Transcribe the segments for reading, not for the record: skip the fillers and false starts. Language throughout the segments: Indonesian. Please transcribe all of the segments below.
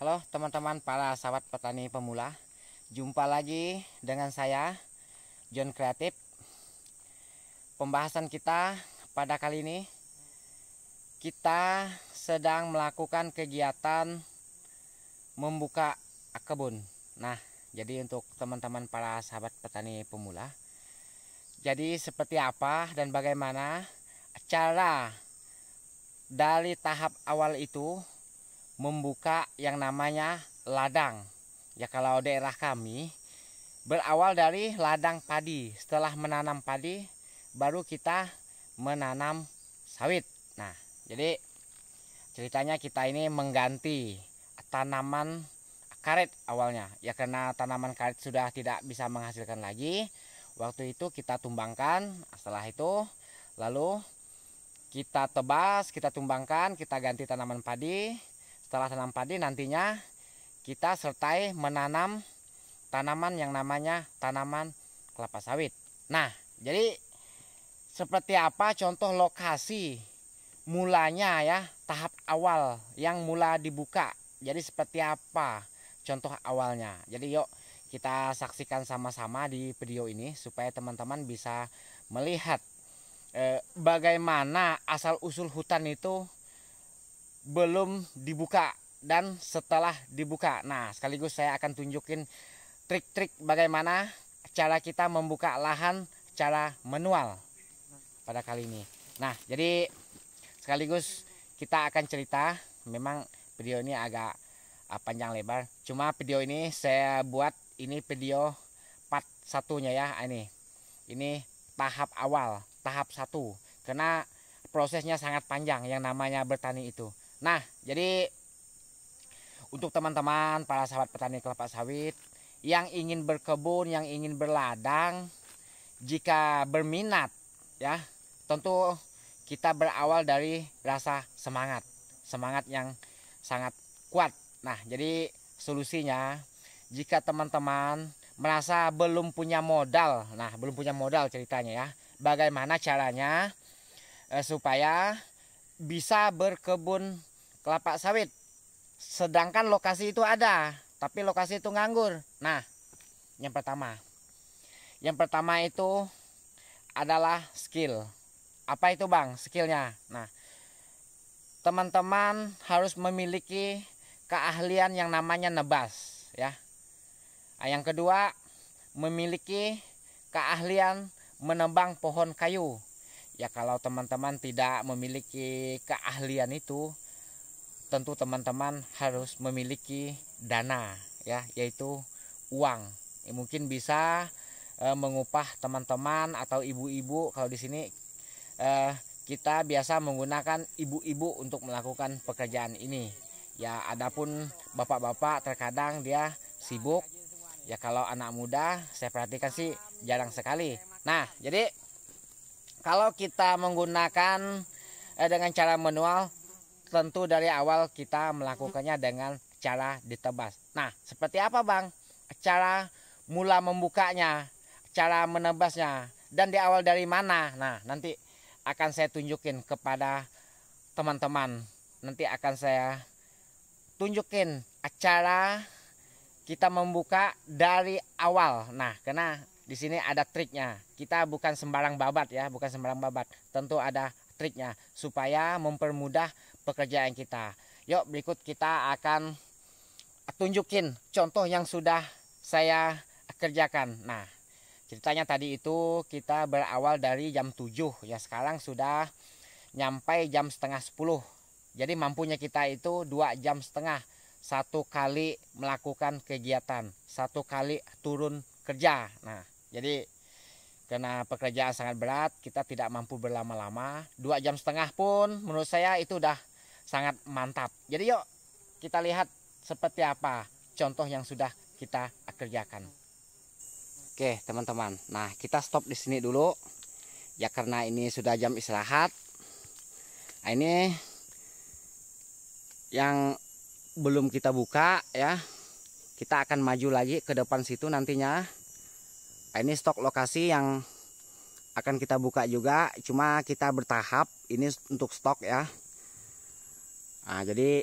Halo teman-teman para sahabat petani pemula. Jumpa lagi dengan saya John Kreatif. Pembahasan kita pada kali ini, kita sedang melakukan kegiatan membuka kebun. Nah, jadi untuk teman-teman para sahabat petani pemula, jadi seperti apa dan bagaimana cara dari tahap awal itu membuka yang namanya ladang. Ya, kalau daerah kami berawal dari ladang padi. Setelah menanam padi, baru kita menanam sawit. Nah, jadi ceritanya kita ini mengganti tanaman karet awalnya. Ya, karena tanaman karet sudah tidak bisa menghasilkan lagi. Waktu itu kita tumbangkan. Setelah itu lalu kita tebas, kita tumbangkan, kita ganti tanaman padi. Setelah tanam padi, nantinya kita sertai menanam tanaman yang namanya tanaman kelapa sawit. Nah, jadi seperti apa contoh lokasi mulanya ya, tahap awal yang mula dibuka. Jadi seperti apa contoh awalnya. Jadi yuk kita saksikan sama-sama di video ini supaya teman-teman bisa melihat bagaimana asal-usul hutan itu belum dibuka dan setelah dibuka. Nah, sekaligus saya akan tunjukin trik-trik bagaimana cara kita membuka lahan secara manual pada kali ini. Nah, jadi sekaligus kita akan cerita. Memang video ini agak panjang lebar, cuma video ini saya buat ini video part satunya ya. Ini tahap awal, tahap 1, karena prosesnya sangat panjang yang namanya bertani itu. Nah, jadi untuk teman-teman para sahabat petani kelapa sawit yang ingin berkebun, yang ingin berladang, jika berminat ya, tentu kita berawal dari rasa semangat yang sangat kuat. Nah, jadi solusinya jika teman-teman merasa belum punya modal, nah belum punya modal ceritanya ya, bagaimana caranya supaya bisa berkebun kelapa sawit, sedangkan lokasi itu ada tapi lokasi itu nganggur. Nah, yang pertama itu adalah skill. Apa itu bang skillnya? Nah, teman-teman harus memiliki keahlian yang namanya nebas ya. Yang kedua, memiliki keahlian menebang pohon kayu. Ya, kalau teman-teman tidak memiliki keahlian itu, tentu teman-teman harus memiliki dana ya, yaitu uang. Mungkin bisa mengupah teman-teman atau ibu-ibu. Kalau di sini kita biasa menggunakan ibu-ibu untuk melakukan pekerjaan ini. Ya, adapun bapak-bapak terkadang dia sibuk. Ya, kalau anak muda saya perhatikan sih jarang sekali. Nah, jadi kalau kita menggunakan dengan cara manual, tentu dari awal kita melakukannya dengan cara ditebas. Nah, seperti apa bang cara mula membukanya, cara menebasnya, dan di awal dari mana? Nah, nanti akan saya tunjukin kepada teman-teman. Nanti akan saya tunjukin cara kita membuka dari awal. Nah, karena di sini ada triknya. Kita bukan sembarang babat ya, bukan sembarang babat. Tentu ada triknya supaya mempermudah pekerjaan kita. Yuk, berikut kita akan tunjukin contoh yang sudah saya kerjakan. Nah, ceritanya tadi itu kita berawal dari jam 7 ya, sekarang sudah nyampe jam setengah 10. Jadi mampunya kita itu 2,5 jam satu kali melakukan kegiatan, satu kali turun kerja. Nah, jadi karena pekerjaan sangat berat, kita tidak mampu berlama-lama. 2,5 jam pun menurut saya itu udah sangat mantap. Jadi yuk kita lihat seperti apa contoh yang sudah kita kerjakan. Oke teman-teman, nah kita stop di sini dulu ya, karena ini sudah jam istirahat. Nah, ini yang belum kita buka ya, kita akan maju lagi ke depan situ nantinya. Ini stok lokasi yang akan kita buka juga, cuma kita bertahap. Ini untuk stok ya. Nah, jadi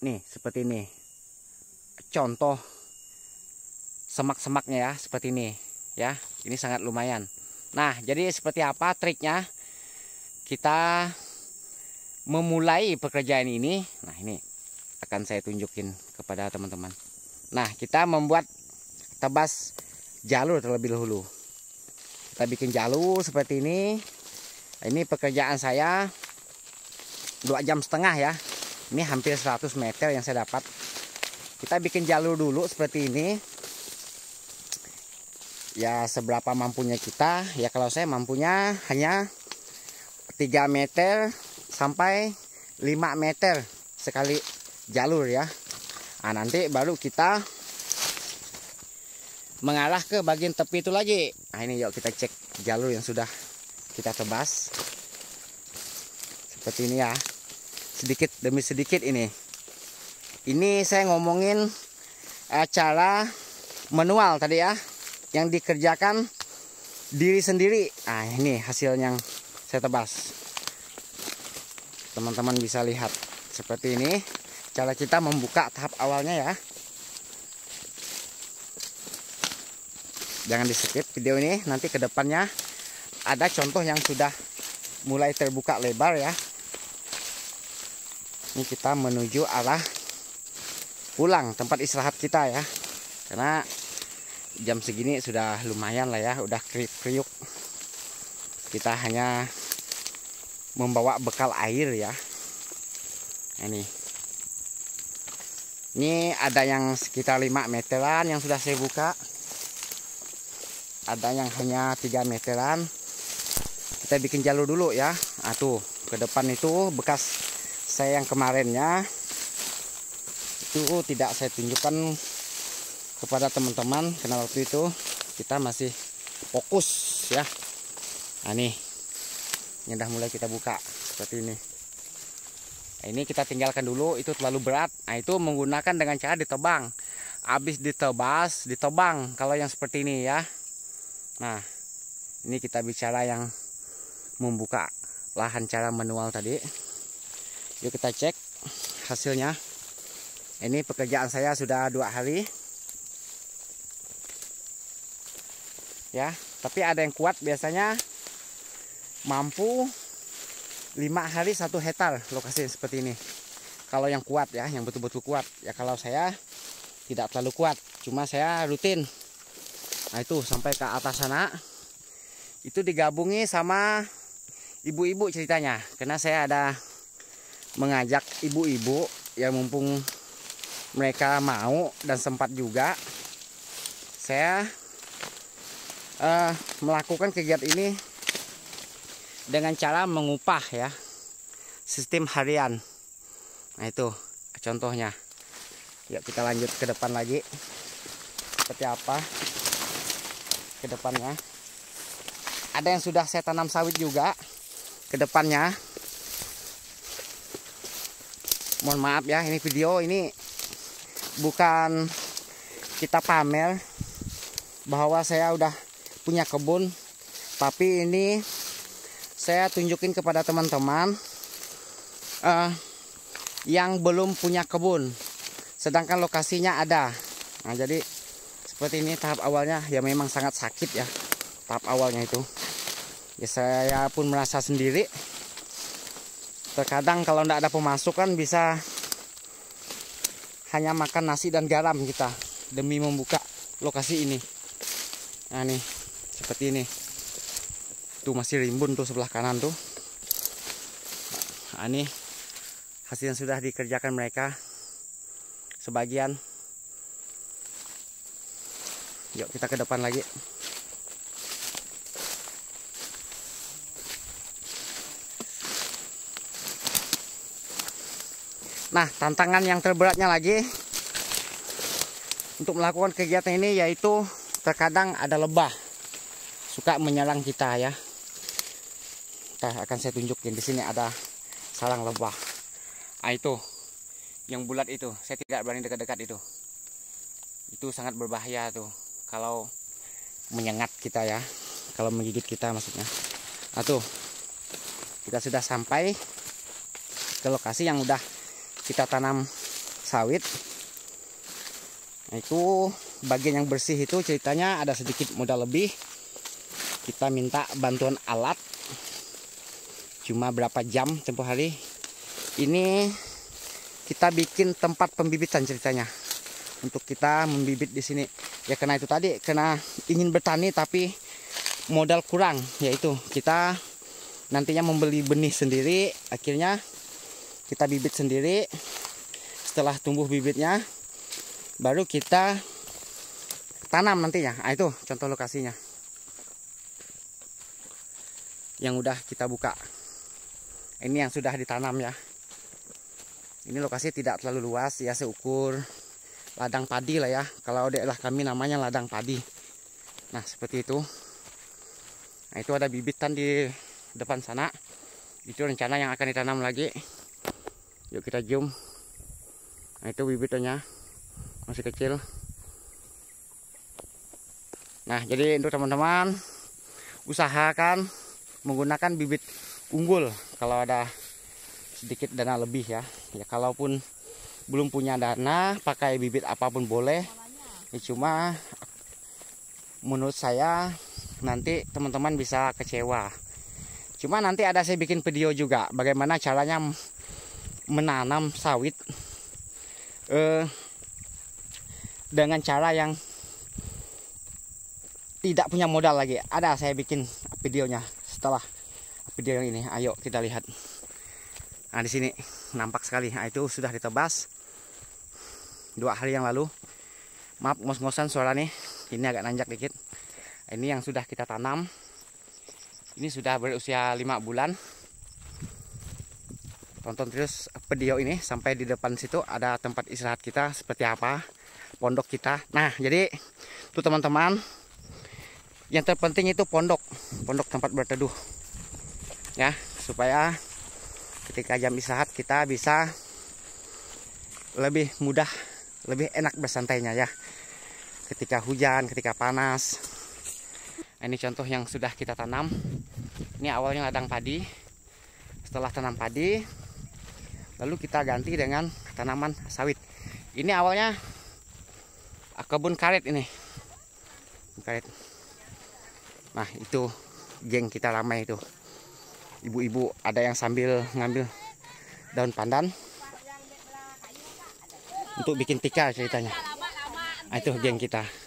nih seperti ini. Contoh semak-semaknya ya, seperti ini ya. Ini sangat lumayan. Nah, jadi seperti apa triknya kita memulai pekerjaan ini? Nah, ini akan saya tunjukin kepada teman-teman. Nah, kita membuat tebas jalur terlebih dahulu. Kita bikin jalur seperti ini. Ini pekerjaan saya 2,5 jam ya. Ini hampir 100 meter yang saya dapat. Kita bikin jalur dulu seperti ini. Ya seberapa mampunya kita. Ya kalau saya mampunya hanya 3 meter sampai 5 meter sekali jalur ya. Nah, nanti baru kita mengarah ke bagian tepi itu lagi. Nah, ini yuk kita cek jalur yang sudah kita tebas. Seperti ini ya. Sedikit demi sedikit ini. Ini saya ngomongin cara manual tadi ya. Yang dikerjakan diri sendiri. Nah, ini hasil yang saya tebas. Teman-teman bisa lihat seperti ini cara kita membuka tahap awalnya ya. Jangan di skip video ini, nanti ke depannya ada contoh yang sudah mulai terbuka lebar ya. Ini kita menuju arah pulang tempat istirahat kita ya. Karena jam segini sudah lumayan lah ya, udah kriuk-kriuk. Kita hanya membawa bekal air ya. Ini ada yang sekitar 5 meteran yang sudah saya buka. Ada yang hanya 3 meteran. Kita bikin jalur dulu ya. Nah, tuh ke depan itu bekas saya yang kemarinnya. Itu tidak saya tunjukkan kepada teman-teman karena waktu itu kita masih fokus ya. Nah, ini udah mulai kita buka seperti ini. Nah, ini kita tinggalkan dulu, itu terlalu berat. Nah, itu menggunakan dengan cara ditebang. Habis ditebas, ditebang kalau yang seperti ini ya. Nah, ini kita bicara yang membuka lahan cara manual tadi. Yuk kita cek hasilnya. Ini pekerjaan saya sudah 2 hari. Ya, tapi ada yang kuat biasanya mampu 5 hari 1 hektar lokasi seperti ini. Kalau yang kuat ya, yang betul-betul kuat. Ya kalau saya tidak terlalu kuat, cuma saya rutin. Nah, itu sampai ke atas sana. Itu digabungi sama ibu-ibu ceritanya. Karena saya ada mengajak ibu-ibu ya, mumpung mereka mau dan sempat juga. Saya melakukan kegiatan ini dengan cara mengupah ya, sistem harian. Nah, itu contohnya. Yuk kita lanjut ke depan lagi. Seperti apa ke depannya. Ada yang sudah saya tanam sawit juga ke depannya. Mohon maaf ya, ini video ini bukan kita pamer bahwa saya udah punya kebun, tapi ini saya tunjukin kepada teman-teman yang belum punya kebun, sedangkan lokasinya ada. Nah, jadi seperti ini tahap awalnya ya, memang sangat sakit ya tahap awalnya itu. Ya saya pun merasa sendiri. Terkadang kalau tidak ada pemasukan bisa hanya makan nasi dan garam kita demi membuka lokasi ini. Nah, nih seperti ini. Tuh masih rimbun tuh sebelah kanan tuh. Nah, ini hasil yang sudah dikerjakan mereka sebagian. Yuk kita ke depan lagi. Nah, tantangan yang terberatnya lagi untuk melakukan kegiatan ini yaitu terkadang ada lebah suka menyerang kita ya. Akan saya tunjukin di sini ada sarang lebah. Ah, itu yang bulat itu, saya tidak berani dekat-dekat itu. Itu sangat berbahaya tuh kalau menyengat kita ya, kalau menggigit kita maksudnya. Nah, tuh kita sudah sampai ke lokasi yang udah kita tanam sawit. Nah, itu bagian yang bersih itu ceritanya ada sedikit modal lebih. Kita minta bantuan alat. Cuma berapa jam tempoh hari. Ini kita bikin tempat pembibitan ceritanya. Untuk kita membibit di sini. Ya karena itu tadi, karena ingin bertani tapi modal kurang, yaitu kita nantinya membeli benih sendiri, akhirnya kita bibit sendiri. Setelah tumbuh bibitnya baru kita tanam nantinya. Nah, itu contoh lokasinya yang udah kita buka. Ini yang sudah ditanam ya. Ini lokasi tidak terlalu luas ya, seukur ladang padi lah ya. Kalau daerah kami namanya ladang padi. Nah seperti itu. Nah itu ada bibitan di depan sana. Itu rencana yang akan ditanam lagi. Yuk kita zoom. Nah itu bibitannya masih kecil. Nah jadi untuk teman-teman usahakan menggunakan bibit unggul kalau ada sedikit dana lebih ya. Ya kalaupun belum punya dana pakai bibit apapun boleh. Ya, cuma menurut saya nanti teman-teman bisa kecewa. Cuma nanti ada saya bikin video juga bagaimana caranya menanam sawit dengan cara yang tidak punya modal lagi. Ada saya bikin videonya setelah video yang ini. Ayo kita lihat. Nah di sini nampak sekali. Nah itu sudah ditebas 2 hari yang lalu. Maaf ngos-ngosan suara nih. Ini agak nanjak dikit. Ini yang sudah kita tanam. Ini sudah berusia 5 bulan. Tonton terus video ini sampai di depan situ ada tempat istirahat kita seperti apa, pondok kita. Nah jadi tuh teman-teman, yang terpenting itu pondok tempat berteduh ya, supaya ketika jam istirahat kita bisa lebih mudah, lebih enak bersantainya ya, ketika hujan, ketika panas. Nah, ini contoh yang sudah kita tanam. Ini awalnya ladang padi. Setelah tanam padi, lalu kita ganti dengan tanaman sawit. Ini awalnya kebun karet ini. Karet. Nah itu geng kita ramai itu. Ibu-ibu ada yang sambil ngambil daun pandan untuk bikin tikar ceritanya. Nah, itu geng kita.